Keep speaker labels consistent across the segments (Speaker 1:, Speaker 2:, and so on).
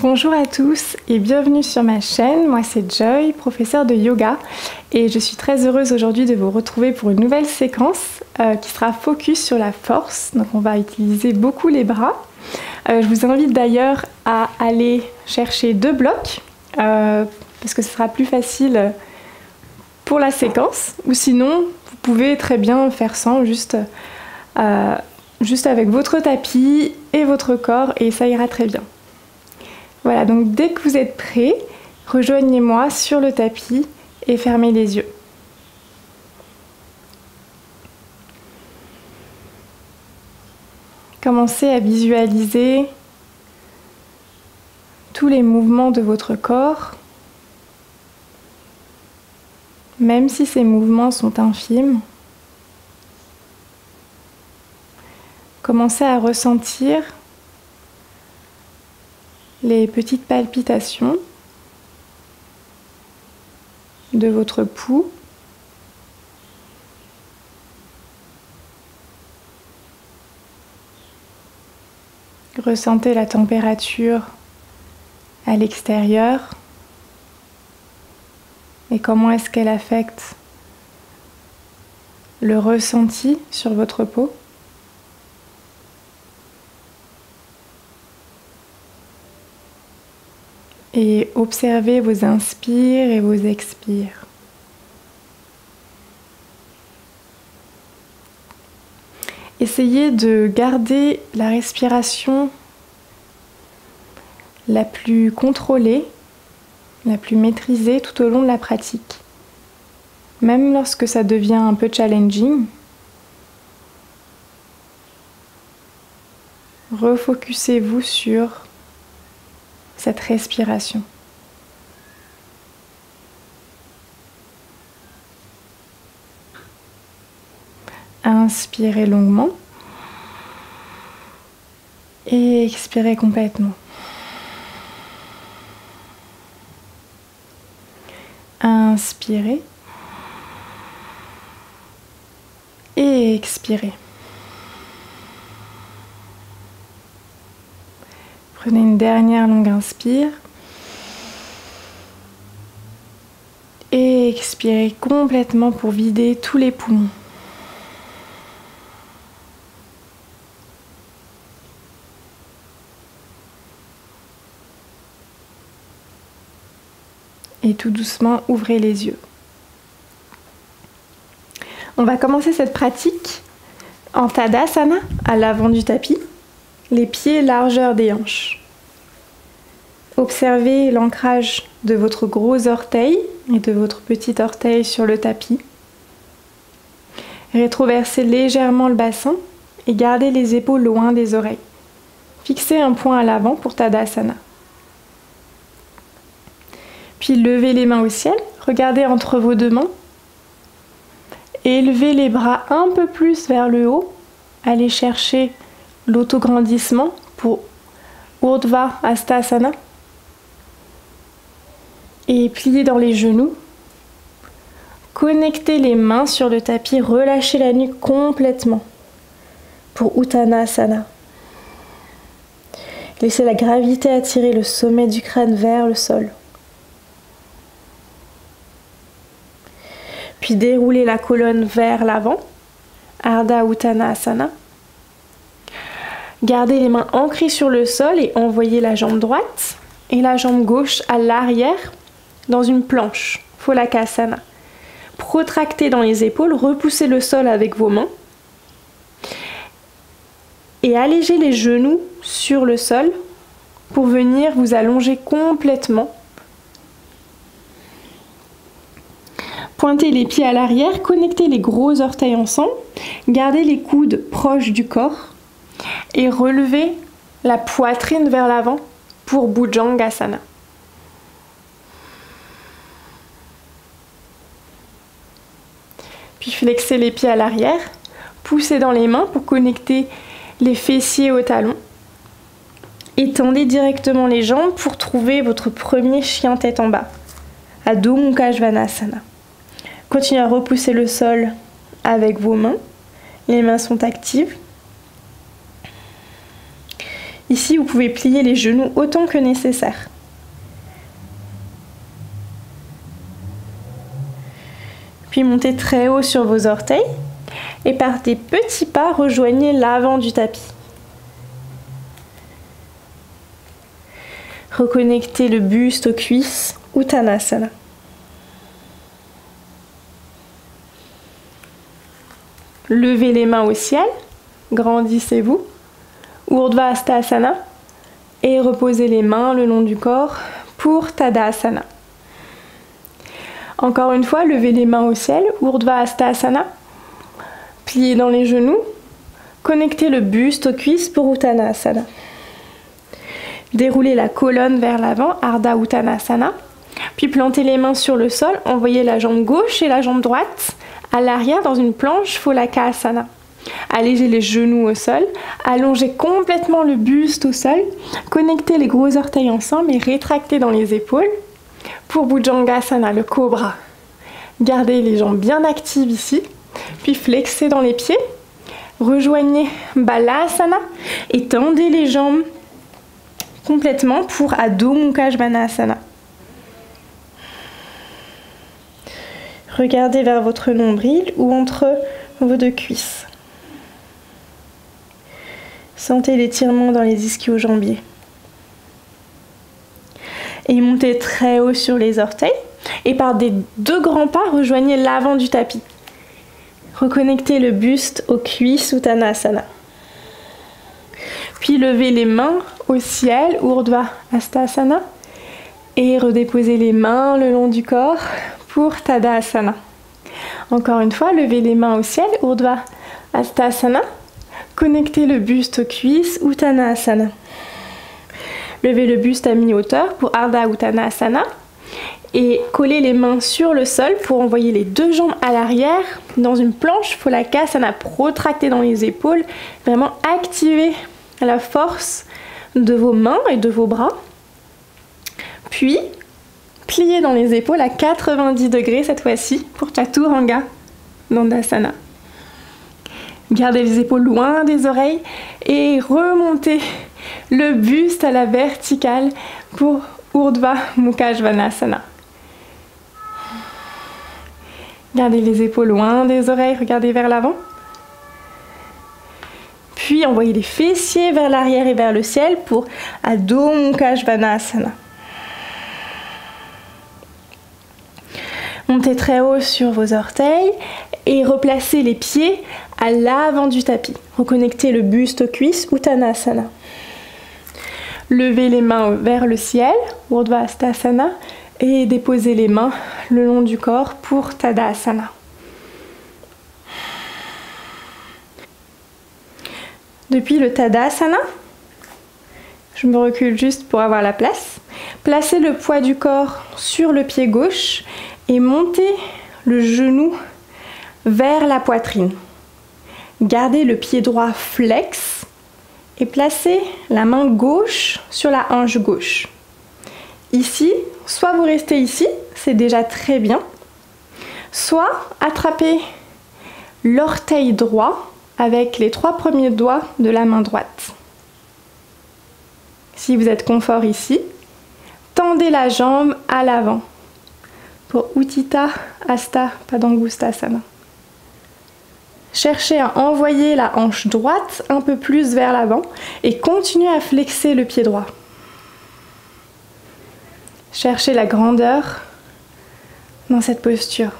Speaker 1: Bonjour à tous et bienvenue sur ma chaîne. Moi c'est Joy, professeure de yoga, et je suis très heureuse aujourd'hui de vous retrouver pour une nouvelle séquence qui sera focus sur la force. Donc on va utiliser beaucoup les bras. Je vous invite d'ailleurs à aller chercher 2 blocs parce que ce sera plus facile pour la séquence, ou sinon vous pouvez très bien faire sans, juste avec votre tapis et votre corps, et ça ira très bien. Voilà, donc dès que vous êtes prêts, rejoignez-moi sur le tapis et fermez les yeux. Commencez à visualiser tous les mouvements de votre corps, même si ces mouvements sont infimes. Commencez à ressentir les petites palpitations de votre pouls. Ressentez la température à l'extérieur et comment est-ce qu'elle affecte le ressenti sur votre peau. Et observez vos inspires et vos expires. Essayez de garder la respiration la plus contrôlée, la plus maîtrisée tout au long de la pratique. Même lorsque ça devient un peu challenging, refocusez-vous sur cette respiration. Inspirez longuement et expirez complètement. Inspirez et expirez. Prenez une dernière longue inspire et expirez complètement pour vider tous les poumons. Et tout doucement, ouvrez les yeux. On va commencer cette pratique en Tadasana, à l'avant du tapis, les pieds largeur des hanches. Observez l'ancrage de votre gros orteil et de votre petit orteil sur le tapis. Rétroversez légèrement le bassin et gardez les épaules loin des oreilles. Fixez un point à l'avant pour Tadasana. Puis levez les mains au ciel, regardez entre vos 2 mains. Élevez les bras un peu plus vers le haut. Allez chercher l'autograndissement pour Urdhva Hastasana. Et pliez dans les genoux. Connectez les mains sur le tapis, relâchez la nuque complètement pour Uttanasana. Laissez la gravité attirer le sommet du crâne vers le sol. Puis déroulez la colonne vers l'avant, Ardha Uttanasana. Gardez les mains ancrées sur le sol et envoyez la jambe droite et la jambe gauche à l'arrière dans une planche, Pholakasana. Protractez dans les épaules, repoussez le sol avec vos mains et allégez les genoux sur le sol pour venir vous allonger complètement. Pointez les pieds à l'arrière, connectez les gros orteils ensemble, gardez les coudes proches du corps et relevez la poitrine vers l'avant pour Bhujangasana. Puis flexez les pieds à l'arrière, poussez dans les mains pour connecter les fessiers aux talons. Étendez directement les jambes pour trouver votre premier chien tête en bas, Adho Mukha Svanasana. Continuez à repousser le sol avec vos mains. Les mains sont actives.
Speaker 2: Ici, vous pouvez plier les genoux autant que nécessaire. Puis montez très haut sur vos orteils et par des petits pas, rejoignez l'avant du tapis. Reconnectez le buste aux cuisses, Uttanasana. Levez les mains au ciel, grandissez-vous, Urdhva Hastasana, et reposez les mains le long du corps pour Tadasana. Encore une fois, levez les mains au ciel, Urdhva Hastasana, pliez dans les genoux, connectez le buste aux cuisses pour Uttanasana. Déroulez la colonne vers l'avant, Ardha Uttanasana, puis plantez les mains sur le sol, envoyez la jambe gauche et la jambe droite à l'arrière dans une planche Pholakasana. Allégez les genoux au sol, allongez complètement le buste au sol, connectez les gros orteils ensemble et rétractez dans les épaules. Pour Bhujangasana, le cobra, gardez les jambes bien actives ici, puis flexez dans les pieds, rejoignez Balasana et tendez les jambes complètement pour Adho Mukha Svanasana. Regardez vers votre nombril ou entre vos deux cuisses. Sentez l'étirement dans les ischio-jambiers. Et montez très haut sur les orteils. Et par des deux grands pas, rejoignez l'avant du tapis. Reconnectez le buste aux cuisses, Uttanasana. Puis levez les mains au ciel, Urdhva Hastasana. Et redéposez les mains le long du corps pour Tadasana. Encore une fois, levez les mains au ciel, Urdhva Hastasana. Connectez le buste aux cuisses, Uttanasana. Levez le buste à mi-hauteur pour Ardha Uttanasana. Et collez les mains sur le sol pour envoyer les deux jambes à l'arrière dans une planche Pholakasana. Protractez dans les épaules. Vraiment activez la force de vos mains et de vos bras. Puis, pliez dans les épaules à 90 degrés cette fois-ci pour Chaturanga Dandasana. Gardez les épaules loin des oreilles et remontez le buste à la verticale pour Urdhva Mukha Svanasana. Gardez les épaules loin des oreilles, regardez vers l'avant. Puis envoyez les fessiers vers l'arrière et vers le ciel pour Adho Mukha Svanasana. Montez très haut sur vos orteils et replacez les pieds à l'avant du tapis. Reconnectez le buste aux cuisses, Uttanasana. Levez les mains vers le ciel, Urdhva Hastasana, et déposez les mains le long du corps pour Tadasana. Depuis le Tadasana, je me recule juste pour avoir la place. Placez le poids du corps sur le pied gauche et montez le genou vers la poitrine. Gardez le pied droit flex et placez la main gauche sur la hanche gauche. Ici, soit vous restez ici, c'est déjà très bien, soit attrapez l'orteil droit avec les 3 premiers doigts de la main droite. Si vous êtes confort ici, tendez la jambe à l'avant pour Utthita Hasta Padangusthasana. Cherchez à envoyer la hanche droite un peu plus vers l'avant et continuez à flexer le pied droit. Cherchez la grandeur dans cette posture.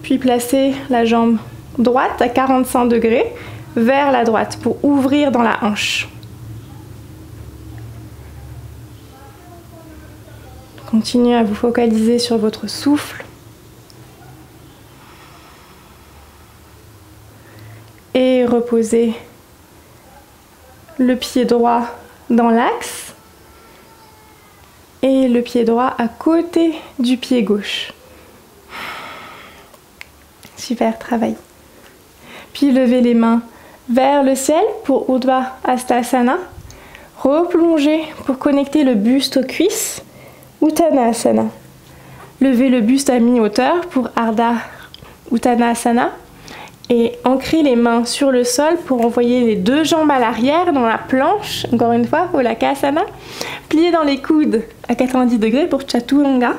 Speaker 2: Puis placez la jambe droite à 45 degrés vers la droite pour ouvrir dans la hanche. Continuez à vous focaliser sur votre souffle. Et reposez le pied droit dans l'axe et le pied droit à côté du pied gauche. Super travail. Puis levez les mains vers le ciel pour Urdhva Hastasana. Replongez pour connecter le buste aux cuisses. Uttanasana. Levez le buste à mi-hauteur pour Ardha Uttanasana. Et ancrez les mains sur le sol pour envoyer les deux jambes à l'arrière dans la planche, encore une fois, Ulakasana. Pliez dans les coudes à 90 degrés pour Chaturanga.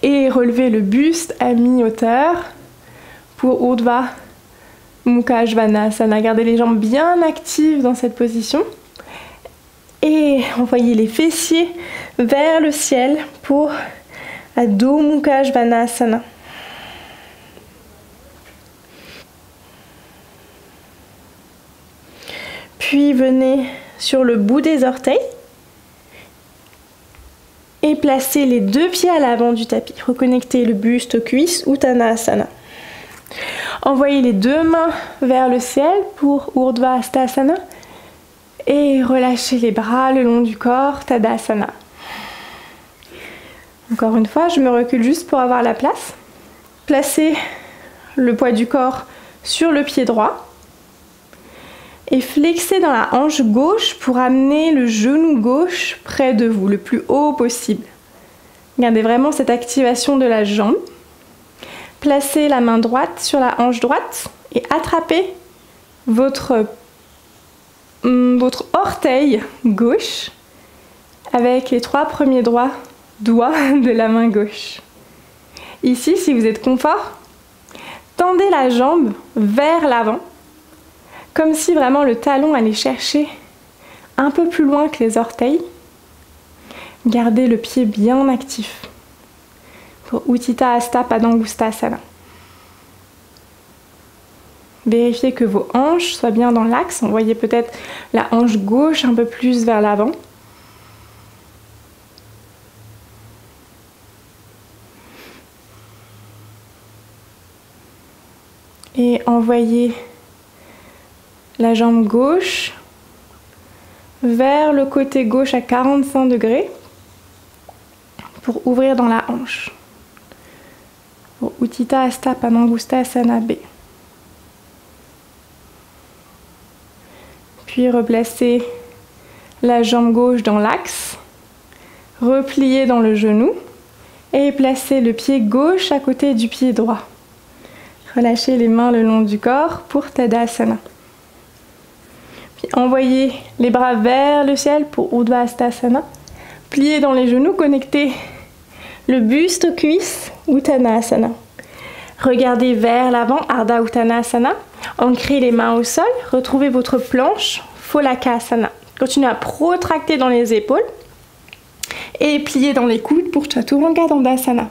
Speaker 2: Et relevez le buste à mi-hauteur pour Urdhva Mukha Svanasana. Gardez les jambes bien actives dans cette position. Et envoyez les fessiers vers le ciel pour Adho Mukha Svanasana. Puis venez sur le bout des orteils et placez les deux pieds à l'avant du tapis. Reconnectez le buste aux cuisses, Uttanasana. Envoyez les deux mains vers le ciel pour Urdhva Hastasana et relâchez les bras le long du corps, Tadasana. Encore une fois, je me recule juste pour avoir la place. Placez le poids du corps sur le pied droit. Et flexez dans la hanche gauche pour amener le genou gauche près de vous, le plus haut possible. Gardez vraiment cette activation de la jambe. Placez la main droite sur la hanche droite et attrapez votre orteil gauche avec les 3 premiers doigts de la main gauche. Ici, si vous êtes confort, tendez la jambe vers l'avant. Comme si vraiment le talon allait chercher un peu plus loin que les orteils. Gardez le pied bien actif. Pour Utthita Hasta Padangusthasana. Vérifiez que vos hanches soient bien dans l'axe. Envoyez peut-être la hanche gauche un peu plus vers l'avant. Et envoyez la jambe gauche vers le côté gauche à 45 degrés pour ouvrir dans la hanche. Pour Utthita Hasta Padangusthasana B. Puis replacez la jambe gauche dans l'axe, repliez dans le genou et placez le pied gauche à côté du pied droit. Relâchez les mains le long du corps pour Tadasana. Puis envoyez les bras vers le ciel pour Urdhva Hastasana. Pliez dans les genoux, connectez le buste aux cuisses, Uttanasana. Regardez vers l'avant, Ardha Uttanasana. Ancrez les mains au sol, retrouvez votre planche, Pholakasana. Continuez à protracter dans les épaules et pliez dans les coudes pour Chaturanga Dandasana.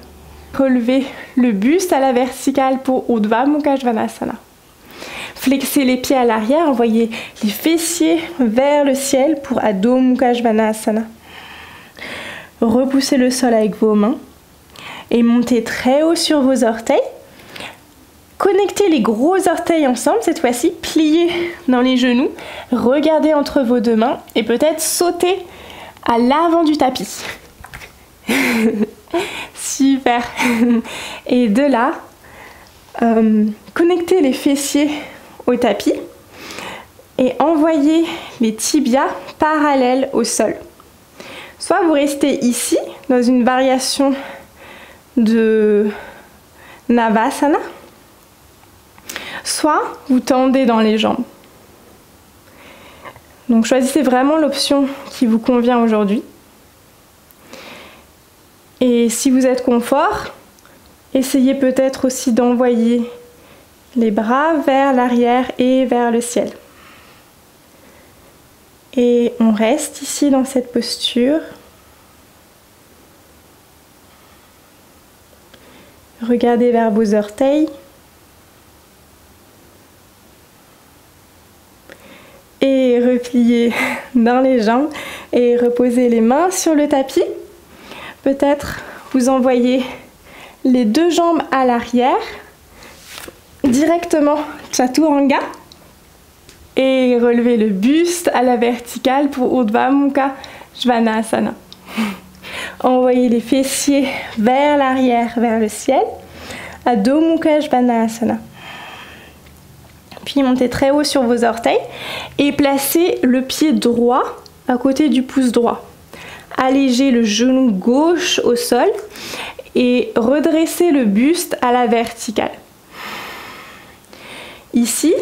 Speaker 2: Relevez le buste à la verticale pour Urdhva Mukha Svanasana. Flexez les pieds à l'arrière, envoyez les fessiers vers le ciel pour Adho Mukha Svanasana. Repoussez le sol avec vos mains et montez très haut sur vos orteils. Connectez les gros orteils ensemble, cette fois-ci, pliez dans les genoux, regardez entre vos deux mains et peut-être sautez à l'avant du tapis. Super. Et de là, connectez les fessiers au tapis et envoyez les tibias parallèles au sol. Soit vous restez ici, dans une variation de Navasana, soit vous tendez dans les jambes. Donc choisissez vraiment l'option qui vous convient aujourd'hui. Et si vous êtes confort, essayez peut-être aussi d'envoyer les bras vers l'arrière et vers le ciel. Et on reste ici dans cette posture. Regardez vers vos orteils. Et repliez dans les jambes et reposez les mains sur le tapis. Peut-être vous envoyez les deux jambes à l'arrière, directement Chaturanga, et relevez le buste à la verticale pour Urdhva Mukha Svanasana. Envoyez les fessiers vers l'arrière, vers le ciel, Adho Mukha Svanasana. Puis montez très haut sur vos orteils et placez le pied droit à côté du pouce droit. Allégez le genou gauche au sol et redressez le buste à la verticale. Ici,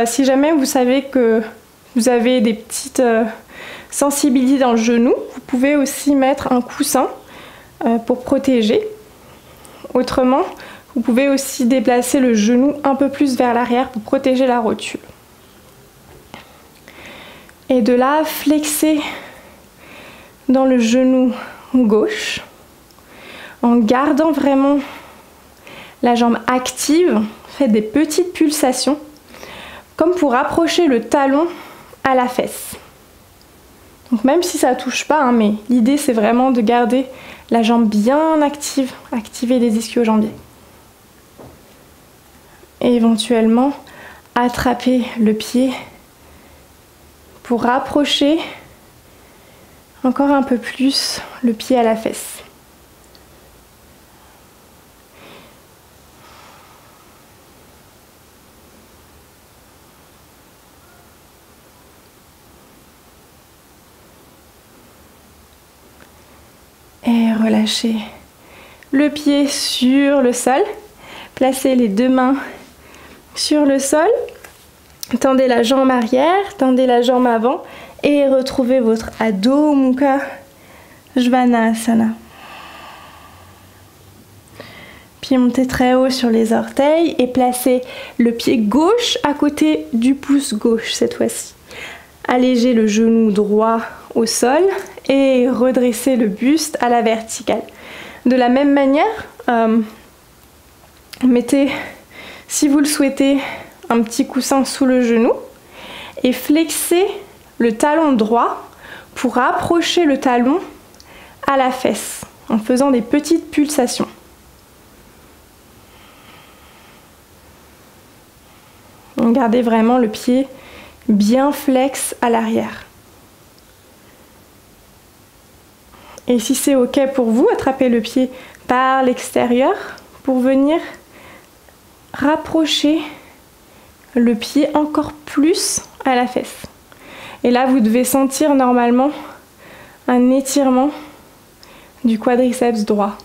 Speaker 2: si jamais vous savez que vous avez des petites sensibilités dans le genou, vous pouvez aussi mettre un coussin pour protéger. Autrement, vous pouvez aussi déplacer le genou un peu plus vers l'arrière pour protéger la rotule. Et de là, flexez dans le genou gauche en gardant vraiment la jambe active. Faites des petites pulsations comme pour rapprocher le talon à la fesse. Donc même si ça ne touche pas, hein, mais l'idée c'est vraiment de garder la jambe bien active, activer les ischio-jambiers. Et éventuellement attraper le pied pour rapprocher encore un peu plus le pied à la fesse. Et relâchez le pied sur le sol. Placez les deux mains sur le sol. Tendez la jambe arrière, tendez la jambe avant et retrouvez votre Adho Mukha Svanasana. Puis montez très haut sur les orteils et placez le pied gauche à côté du pouce gauche cette fois-ci. Allégez le genou droit au sol et redressez le buste à la verticale. De la même manière, mettez, si vous le souhaitez, un petit coussin sous le genou et flexez le talon droit pour rapprocher le talon à la fesse en faisant des petites pulsations. Gardez vraiment le pied bien flex à l'arrière. Et si c'est ok pour vous, attrapez le pied par l'extérieur pour venir rapprocher le pied encore plus à la fesse. Et là, vous devez sentir normalement un étirement du quadriceps droit.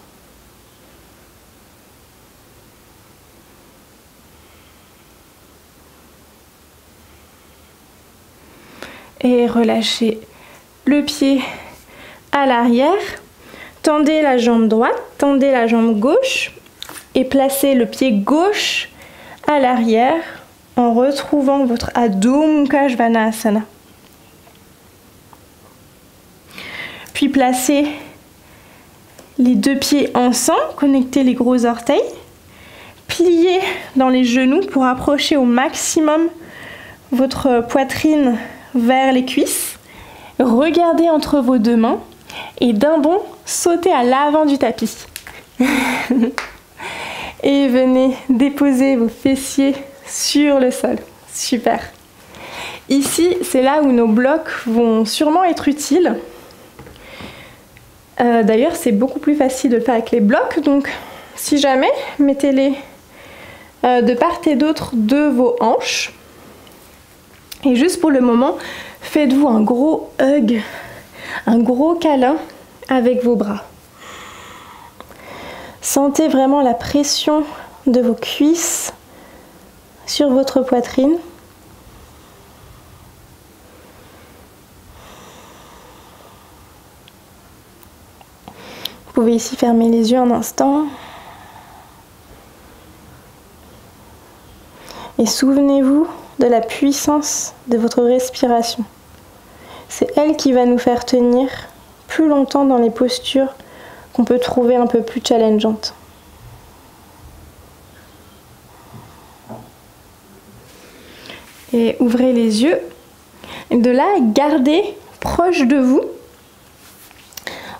Speaker 2: Et relâchez le pied à l'arrière. Tendez la jambe droite, tendez la jambe gauche et placez le pied gauche à l'arrière en retrouvant votre Adho Mukha Svanasana. Puis placez les deux pieds ensemble, connectez les gros orteils, pliez dans les genoux pour approcher au maximum votre poitrine vers les cuisses. Regardez entre vos deux mains et d'un bond, sautez à l'avant du tapis. Et venez déposer vos fessiers sur le sol. Super. Ici, c'est là où nos blocs vont sûrement être utiles. D'ailleurs, c'est beaucoup plus facile de le faire avec les blocs. Donc, si jamais, mettez-les de part et d'autre de vos hanches. Et juste pour le moment, faites-vous un gros hug, un gros câlin avec vos bras. Sentez vraiment la pression de vos cuisses sur votre poitrine. Vous pouvez ici fermer les yeux un instant. Et souvenez-vous de la puissance de votre respiration. C'est elle qui va nous faire tenir plus longtemps dans les postures qu'on peut trouver un peu plus challengeantes. Et ouvrez les yeux. Et de là, gardez proche de vous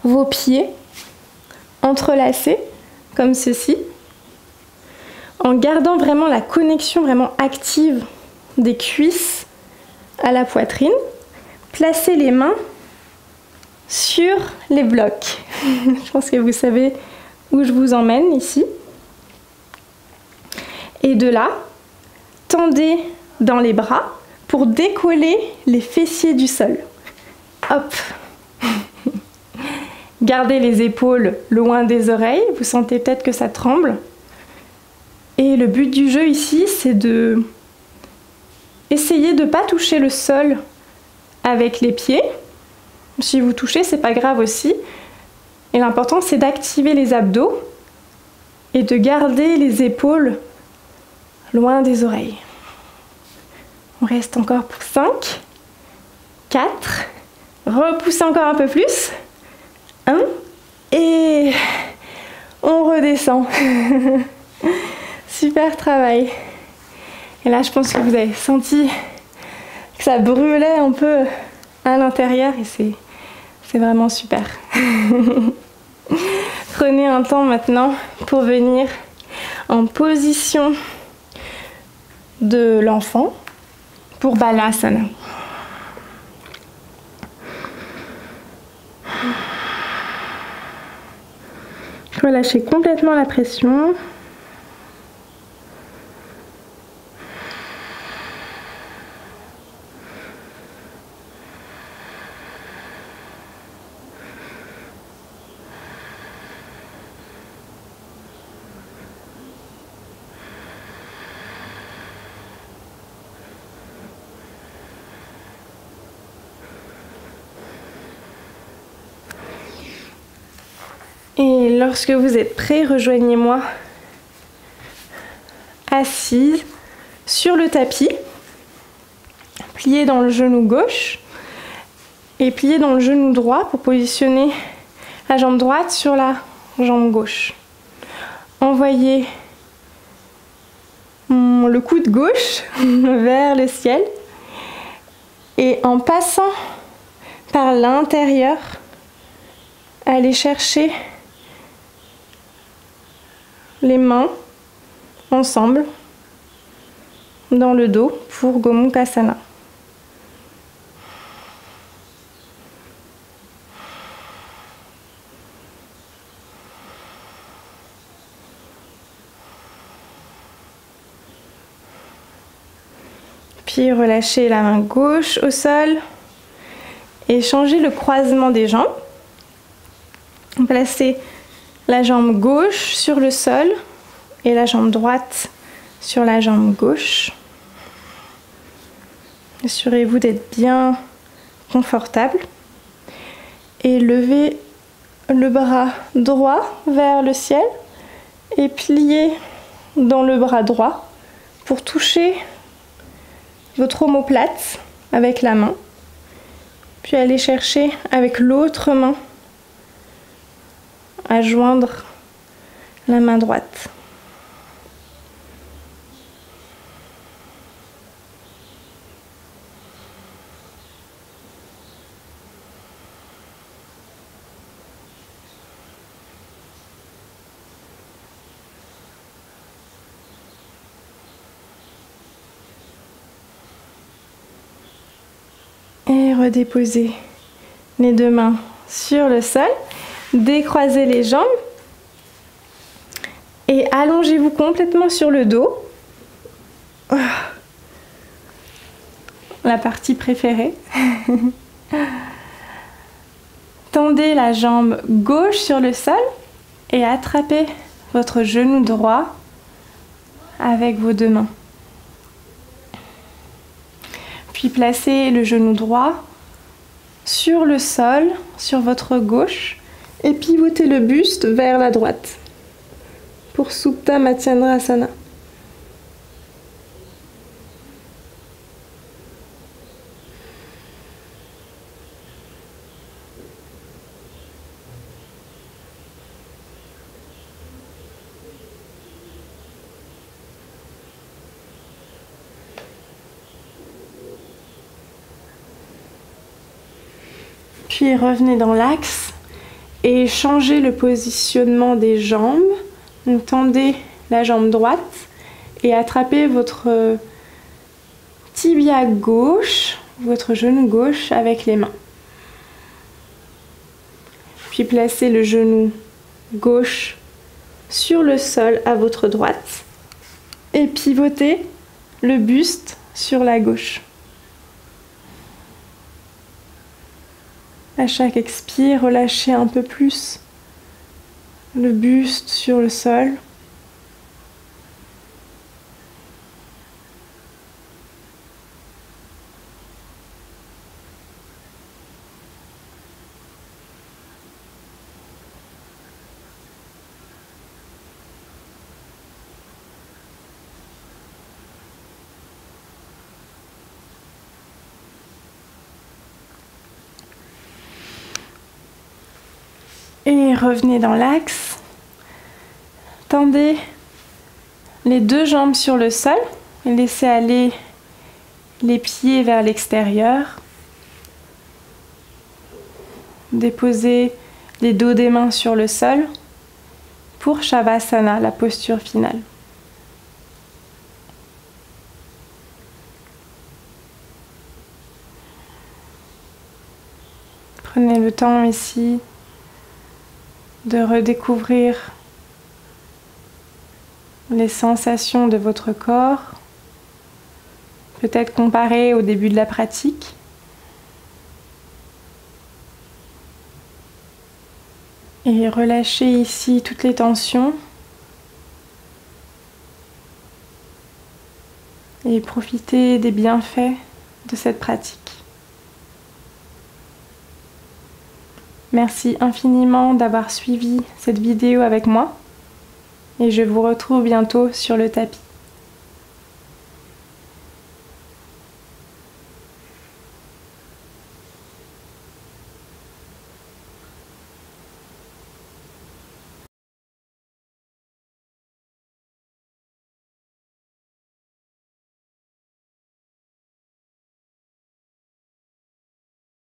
Speaker 2: vos pieds entrelacés comme ceci, en gardant vraiment la connexion vraiment active des cuisses à la poitrine. Placez les mains sur les blocs. Je pense que vous savez où je vous emmène ici. Et de là, tendez dans les bras pour décoller les fessiers du sol. Hop.
Speaker 1: Gardez les épaules loin des oreilles, vous sentez peut-être que ça tremble. Et le but du jeu ici, c'est de essayer de ne pas toucher le sol avec les pieds. Si vous touchez, c'est pas grave aussi. Et l'important, c'est d'activer les abdos et de garder les épaules loin des oreilles. On reste encore pour 5, 4, repoussez encore un peu plus, 1, et on redescend. Super travail. Et là, je pense que vous avez senti que ça brûlait un peu à l'intérieur et c'est vraiment super. Prenez un temps maintenant pour venir en position de l'enfant pour Balasana. Relâchez complètement la pression. Et lorsque vous êtes prêt, rejoignez-moi assise sur le tapis, pliée dans le genou gauche et pliée dans le genou droit pour positionner la jambe droite sur la jambe gauche. Envoyez le coude gauche vers le ciel et en passant par l'intérieur, allez chercher les mains ensemble dans le dos pour Gomukhasana. Puis relâchez la main gauche au sol et changez le croisement des jambes. Placez la jambe gauche sur le sol et la jambe droite sur la jambe gauche. Assurez-vous d'être bien confortable et levez le bras droit vers le ciel et pliez dans le bras droit pour toucher votre omoplate avec la main. Puis allez chercher avec l'autre main à joindre la main droite. Et redéposez les deux mains sur le sol. Décroisez les jambes et allongez-vous complètement sur le dos. La partie préférée. Tendez la jambe gauche sur le sol et attrapez votre genou droit avec vos deux mains. Puis placez le genou droit sur le sol, sur votre gauche, et pivotez le buste vers la droite pour Supta Matsyendrasana. Puis revenez dans l'axe et changez le positionnement des jambes. Donc, tendez la jambe droite et attrapez votre tibia gauche, votre genou gauche avec les mains. Puis placez le genou gauche sur le sol à votre droite et pivotez le buste sur la gauche.
Speaker 2: À chaque expire, relâchez un peu plus le buste sur le sol. Et revenez dans l'axe. Tendez les deux jambes sur le sol et laissez aller les pieds vers l'extérieur. Déposez les dos des mains sur le sol pour Shavasana, la posture finale. Prenez le temps ici de redécouvrir les sensations de votre corps, peut-être comparées au début de la pratique. Et relâchez ici toutes les tensions et profitez des bienfaits de cette pratique. Merci infiniment d'avoir suivi cette vidéo avec moi et je vous retrouve bientôt sur le tapis.